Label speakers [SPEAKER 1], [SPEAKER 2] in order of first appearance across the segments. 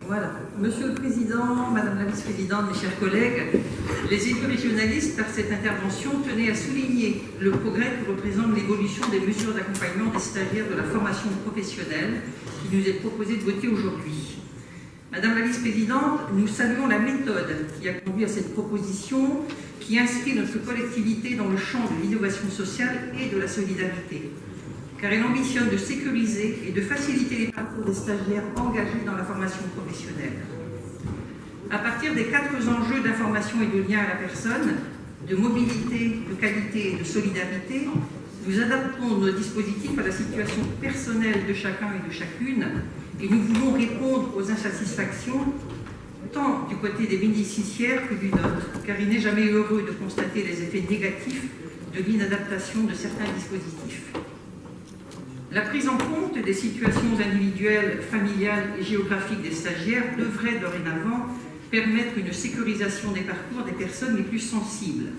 [SPEAKER 1] Voilà. Monsieur le Président, Madame la Vice-Présidente, mes chers collègues, les élus régionalistes, par cette intervention, tenaient à souligner le progrès que représente l'évolution des mesures d'accompagnement des stagiaires de la formation professionnelle qui nous est proposée de voter aujourd'hui. Madame la Vice-Présidente, nous saluons la méthode qui a conduit à cette proposition qui inscrit notre collectivité dans le champ de l'innovation sociale et de la solidarité, car elle ambitionne de sécuriser et de faciliter les parcours des stagiaires engagés dans la formation professionnelle. À partir des 4 enjeux d'information et de lien à la personne, de mobilité, de qualité et de solidarité, nous adaptons nos dispositifs à la situation personnelle de chacun et de chacune, et nous voulons répondre aux insatisfactions tant du côté des bénéficiaires que du nôtre, car il n'est jamais heureux de constater les effets négatifs de l'inadaptation de certains dispositifs. La prise en compte des situations individuelles, familiales et géographiques des stagiaires devrait dorénavant permettre une sécurisation des parcours des personnes les plus sensibles.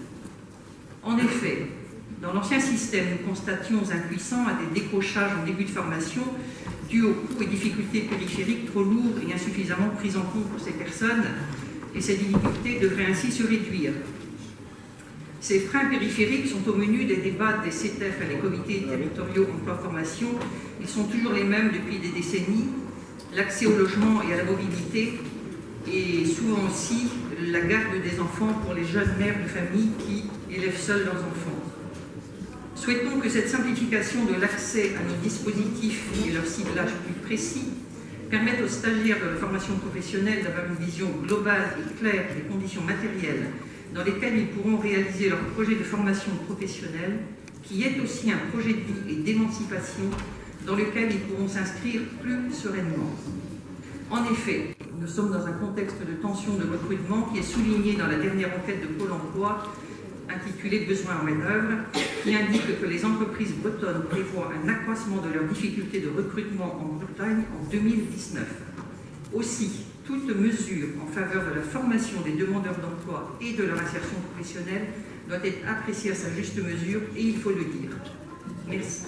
[SPEAKER 1] En effet, dans l'ancien système, nous constations impuissants à des décrochages en début de formation dus aux coûts et difficultés périphériques trop lourds et insuffisamment pris en compte pour ces personnes, et ces difficultés devraient ainsi se réduire. Ces freins périphériques sont au menu des débats des CETEF et les comités territoriaux emploi-formation. Ils sont toujours les mêmes depuis des décennies. L'accès au logement et à la mobilité, et souvent aussi la garde des enfants pour les jeunes mères de famille qui élèvent seuls leurs enfants. Souhaitons que cette simplification de l'accès à nos dispositifs et leur ciblage plus précis permettent aux stagiaires de la formation professionnelle d'avoir une vision globale et claire des conditions matérielles dans lesquelles ils pourront réaliser leur projet de formation professionnelle, qui est aussi un projet de vie et d'émancipation dans lequel ils pourront s'inscrire plus sereinement. En effet, nous sommes dans un contexte de tension de recrutement qui est souligné dans la dernière enquête de Pôle emploi intitulée « Besoins en main-d'œuvre », qui indique que les entreprises bretonnes prévoient un accroissement de leurs difficultés de recrutement en Bretagne en 2019. Aussi, toute mesure en faveur de la formation des demandeurs d'emploi et de leur insertion professionnelle doit être appréciée à sa juste mesure, et il faut le dire. Merci.